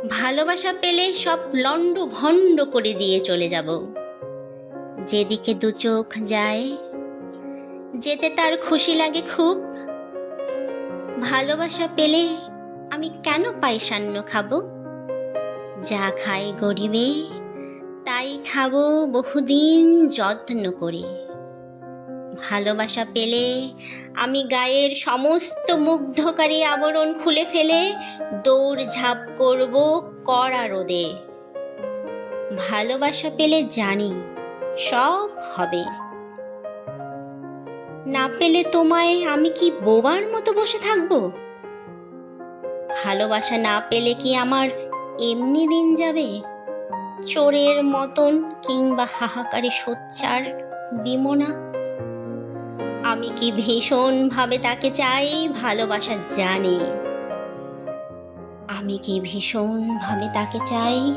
ভালোবাসা পেলে সব লন্ড ভন্ড করে দিয়ে চলে যাব। যেদিকে দু চোখ যায় যেতে তার খুশি লাগে খুব। ভালোবাসা পেলে আমি কেন পায়সান্ন খাবো? যা খায় গরিবে তাই খাবো বহুদিন যত্ন করে। ভালোবাসা পেলে আমি গায়ের সমস্ত মুগ্ধকারী আবরণ খুলে ফেলে দৌড়ঝাঁপ করব কড়া রোদে। ভালোবাসা পেলে জানি সব হবে। না পেলে তোমায় আমি কি বোবার মতো বসে থাকবো? ভালোবাসা না পেলে কি আমার এমনি দিন যাবে চোরের মতন, কিংবা হাহাকারে সোচ্চার বিমনা? আমি কি ভীষণ ভাবে তাকে চাই ভালোবাসা জানি। আমি কি ভীষণ ভাবে তাকে চাই।